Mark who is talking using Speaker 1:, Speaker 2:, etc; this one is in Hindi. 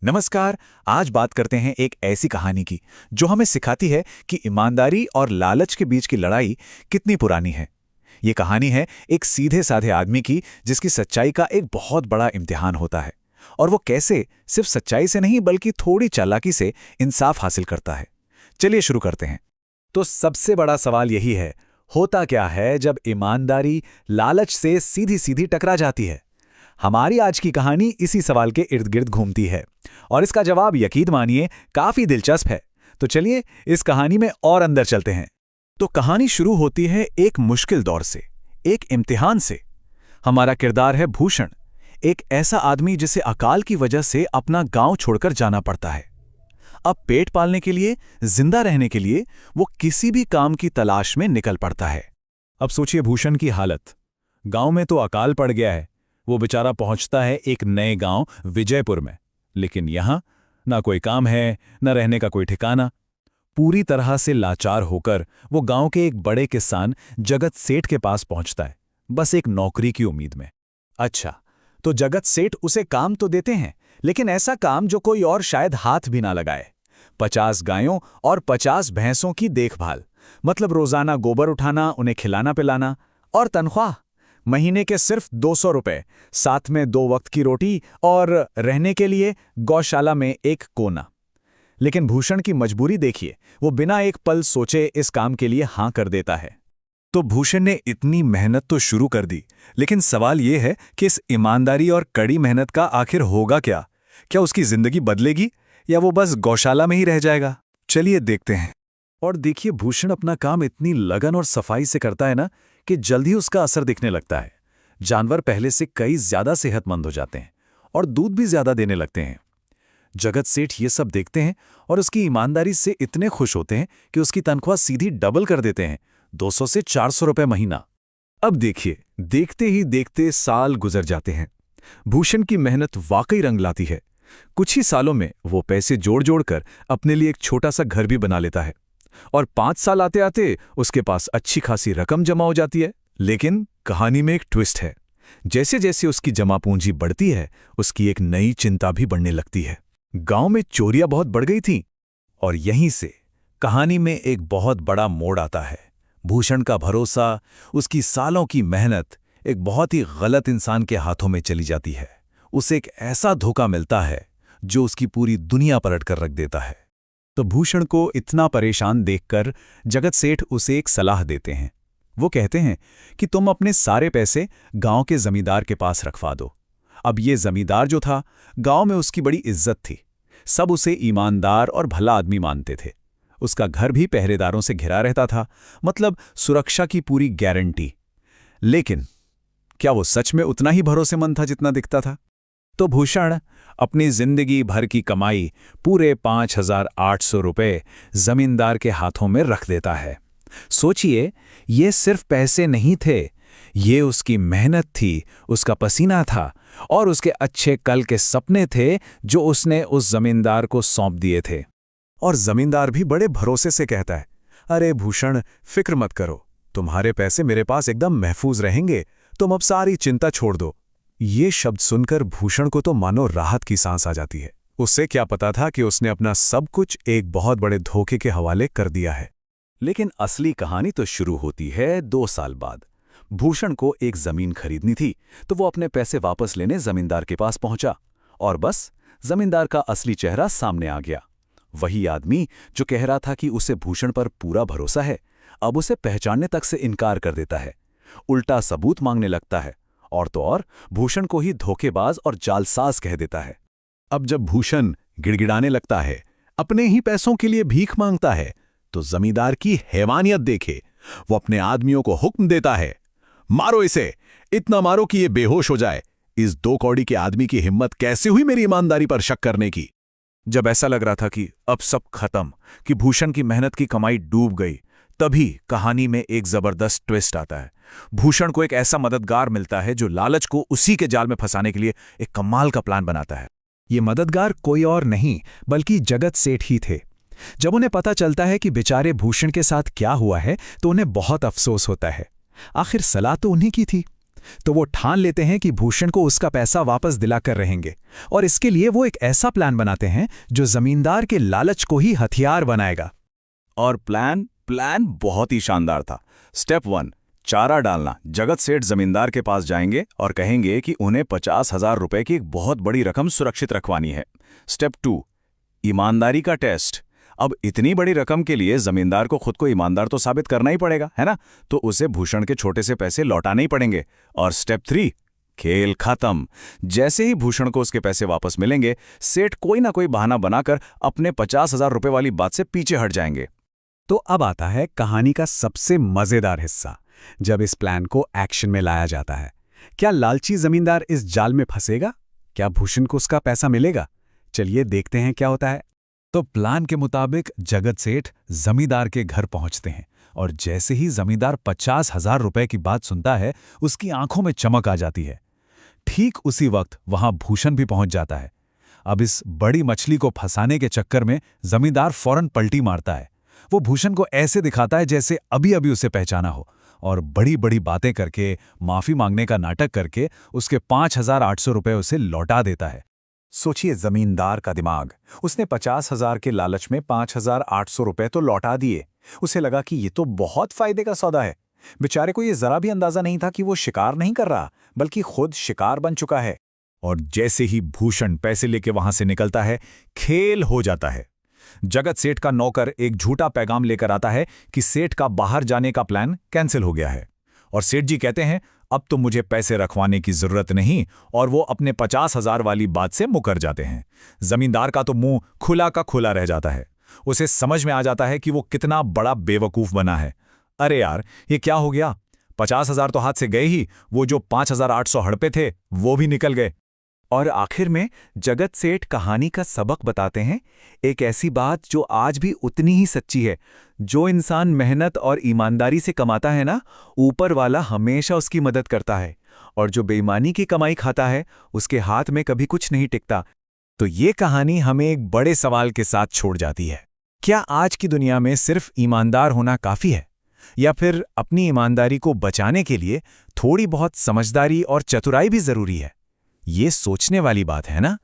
Speaker 1: नमस्कार। आज बात करते हैं एक ऐसी कहानी की जो हमें सिखाती है कि ईमानदारी और लालच के बीच की लड़ाई कितनी पुरानी है। ये कहानी है एक सीधे साधे आदमी की जिसकी सच्चाई का एक बहुत बड़ा इम्तिहान होता है और वो कैसे सिर्फ सच्चाई से नहीं बल्कि थोड़ी चालाकी से इंसाफ हासिल करता है। चलिए शुरू करते हैं। तो सबसे बड़ा सवाल यही है, होता क्या है जब ईमानदारी लालच से सीधी सीधी टकरा जाती है। हमारी आज की कहानी इसी सवाल के इर्द गिर्द घूमती है और इसका जवाब यकीन मानिए काफी दिलचस्प है। तो चलिए इस कहानी में और अंदर चलते हैं। तो कहानी शुरू होती है एक मुश्किल दौर से, एक इम्तिहान से। हमारा किरदार है भूषण, एक ऐसा आदमी जिसे अकाल की वजह से अपना गांव छोड़कर जाना पड़ता है। अब पेट पालने के लिए, जिंदा रहने के लिए वो किसी भी काम की तलाश में निकल पड़ता है। अब सोचिए भूषण की हालत। गांव में तो अकाल पड़ गया है, वो बेचारा पहुंचता है एक नए गांव विजयपुर में, लेकिन यहां ना कोई काम है, न रहने का कोई ठिकाना। पूरी तरह से लाचार होकर वो गांव के एक बड़े किसान जगत सेठ के पास पहुंचता है, बस एक नौकरी की उम्मीद में। अच्छा, तो जगत सेठ उसे काम तो देते हैं, लेकिन ऐसा काम जो कोई और शायद हाथ भी ना लगाए। 50 गायों और 50 भैंसों की देखभाल, मतलब रोजाना गोबर उठाना, उन्हें खिलाना पिलाना, और तनख्वाह महीने के सिर्फ 200 रुपए, साथ में 2 वक्त की रोटी और रहने के लिए गौशाला में एक कोना। लेकिन भूषण की मजबूरी देखिए, वो बिना एक पल सोचे इस काम के लिए हां कर देता है। तो भूषण ने इतनी मेहनत तो शुरू कर दी, लेकिन सवाल ये है कि इस ईमानदारी और कड़ी मेहनत का आखिर होगा क्या? क्या उसकी जिंदगी बदलेगी या वो बस गौशाला में ही रह जाएगा? चलिए देखते हैं। और देखिए, भूषण अपना काम इतनी लगन और सफाई से करता है ना कि जल्द ही उसका असर दिखने लगता है। जानवर पहले से कई ज्यादा सेहतमंद हो जाते हैं और दूध भी ज्यादा देने लगते हैं। जगत सेठ ये सब देखते हैं और उसकी ईमानदारी से इतने खुश होते हैं कि उसकी तनख्वाह सीधी डबल कर देते हैं, 200 से 400 रुपए महीना। अब देखिए, देखते ही देखते साल गुजर जाते हैं। भूषण की मेहनत वाकई रंग लाती है। कुछ ही सालों में वो पैसे जोड़ जोड़कर अपने लिए एक छोटा सा घर भी बना लेता है और 5 साल आते आते उसके पास अच्छी खासी रकम जमा हो जाती है। लेकिन कहानी में एक ट्विस्ट है। जैसे जैसे उसकी जमा पूंजी बढ़ती है, उसकी एक नई चिंता भी बढ़ने लगती है। गांव में चोरियां बहुत बढ़ गई थीं और यहीं से कहानी में एक बहुत बड़ा मोड़ आता है। भूषण का भरोसा, उसकी सालों की मेहनत एक बहुत ही गलत इंसान के हाथों में चली जाती है। उसे एक ऐसा धोखा मिलता है जो उसकी पूरी दुनिया पलट कर रख देता है। तो भूषण को इतना परेशान देखकर जगत सेठ उसे एक सलाह देते हैं। वो कहते हैं कि तुम अपने सारे पैसे गांव के जमींदार के पास रखवा दो। अब ये जमींदार जो था, गांव में उसकी बड़ी इज्जत थी। सब उसे ईमानदार और भला आदमी मानते थे। उसका घर भी पहरेदारों से घिरा रहता था, मतलब सुरक्षा की पूरी गारंटी। लेकिन क्या वो सच में उतना ही भरोसेमंद था जितना दिखता था? तो भूषण अपनी जिंदगी भर की कमाई पूरे 5,800 रुपए जमींदार के हाथों में रख देता है। सोचिए, ये सिर्फ पैसे नहीं थे, ये उसकी मेहनत थी, उसका पसीना था और उसके अच्छे कल के सपने थे जो उसने उस जमींदार को सौंप दिए थे। और जमींदार भी बड़े भरोसे से कहता है, अरे भूषण, फिक्र मत करो, तुम्हारे पैसे मेरे पास एकदम महफूज रहेंगे, तुम अब सारी चिंता छोड़ दो। ये शब्द सुनकर भूषण को तो मानो राहत की सांस आ जाती है। उससे क्या पता था कि उसने अपना सब कुछ एक बहुत बड़े धोखे के हवाले कर दिया है। लेकिन असली कहानी तो शुरू होती है 2 साल बाद। भूषण को एक जमीन खरीदनी थी, तो वो अपने पैसे वापस लेने जमींदार के पास पहुंचा और बस जमींदार का असली चेहरा सामने आ गया। वही आदमी जो कह रहा था कि उसे भूषण पर पूरा भरोसा है, अब उसे पहचानने तक से इनकार कर देता है, उल्टा सबूत मांगने लगता है और तो और भूषण को ही धोखेबाज और जालसाज कह देता है। अब जब भूषण गिड़गिड़ाने लगता है, अपने ही पैसों के लिए भीख मांगता है, तो जमींदार की हैवानियत देखे वो अपने आदमियों को हुक्म देता है, मारो इसे, इतना मारो कि ये बेहोश हो जाए। इस 2 कौड़ी के आदमी की हिम्मत कैसे हुई मेरी ईमानदारी पर शक करने की? जब ऐसा लग रहा था कि अब सब खत्म, कि भूषण की मेहनत की कमाई डूब गई, तभी कहानी में एक जबरदस्त ट्विस्ट आता है। भूषण को एक ऐसा मददगार मिलता है जो लालच को उसी के जाल में फंसाने के लिए एक कमाल का प्लान बनाता है। ये मददगार कोई और नहीं बल्कि जगत सेठ ही थे। जब उन्हें पता चलता है कि बेचारे भूषण के साथ क्या हुआ है, तो उन्हें बहुत अफसोस होता है। आखिर सलाह तो उन्हीं की थी।
Speaker 2: तो वो ठान लेते हैं कि भूषण को उसका पैसा वापस दिलाकर रहेंगे, और इसके लिए वो एक ऐसा प्लान बनाते हैं जो जमींदार के लालच को ही हथियार बनाएगा।
Speaker 1: और प्लान बहुत ही शानदार था। स्टेप 1, चारा डालना। जगत सेठ जमींदार के पास जाएंगे और कहेंगे कि उन्हें 50,000 रुपए की एक बहुत बड़ी रकम सुरक्षित रखवानी है। स्टेप 2, ईमानदारी का टेस्ट। अब इतनी बड़ी रकम के लिए जमींदार को खुद को ईमानदार तो साबित करना ही पड़ेगा, है ना? तो उसे भूषण के छोटे से पैसे लौटाने ही पड़ेंगे। और स्टेप 3, खेल खत्म। जैसे ही भूषण को उसके पैसे वापस मिलेंगे, सेठ कोई ना कोई बहाना बनाकर अपने 50,000 रुपए वाली बात से पीछे हट जाएंगे।
Speaker 2: तो अब आता है कहानी का सबसे मजेदार हिस्सा, जब इस प्लान को एक्शन में लाया जाता है। क्या लालची जमींदार इस जाल में फंसेगा? क्या भूषण को उसका पैसा मिलेगा? चलिए देखते हैं क्या होता है। तो प्लान के मुताबिक जगत सेठ जमींदार के घर पहुंचते हैं, और जैसे ही जमींदार 50,000 रुपए की बात सुनता है, उसकी आंखों में चमक आ जाती है। ठीक उसी वक्त वहां भूषण भी पहुंच जाता है। अब इस बड़ी मछली को फंसाने के चक्कर में जमींदार फौरन पलटी मारता है। वो भूषण को ऐसे दिखाता है जैसे अभी अभी उसे पहचाना हो, और बड़ी बड़ी बातें करके, माफी मांगने का नाटक करके उसके 5,800 रुपए उसे लौटा देता है। सोचिए जमींदार का दिमाग। उसने 50,000 के लालच में 5,800 रुपए तो लौटा दिए। उसे लगा कि ये तो बहुत फायदे का सौदा है। बेचारे को ये जरा भी अंदाजा नहीं था कि वो शिकार नहीं कर रहा, बल्कि खुद शिकार बन चुका है। और जैसे ही भूषण पैसे लेके वहां से निकलता है, खेल हो जाता है। जगत सेठ का नौकर एक झूठा पैगाम लेकर आता है कि सेठ का बाहर जाने का प्लान कैंसिल हो गया है। और सेठ जी कहते हैं, अब तो मुझे पैसे रखवाने की जरूरत नहीं, और वो अपने 50,000 वाली बात से मुकर जाते हैं। जमींदार का तो मुंह खुला का खुला रह जाता है। उसे समझ में आ जाता है कि वो कितना बड़ा बेवकूफ बना है। अरे यार, ये क्या हो गया? 50,000 तो हाथ से गए ही, वो जो 5,800 हड़पे थे वो भी निकल गए। और आखिर में जगत सेठ कहानी का सबक बताते हैं, एक ऐसी बात जो आज भी उतनी ही सच्ची है। जो इंसान मेहनत और ईमानदारी से कमाता है ना, ऊपर वाला हमेशा उसकी मदद करता है, और जो बेईमानी की कमाई खाता है, उसके हाथ में कभी कुछ नहीं टिकता। तो ये कहानी हमें एक बड़े सवाल के साथ छोड़ जाती है। क्या आज की दुनिया में सिर्फ ईमानदार होना काफी है, या फिर अपनी ईमानदारी को बचाने के लिए थोड़ी बहुत समझदारी और चतुराई भी जरूरी है? ये सोचने वाली बात है ना।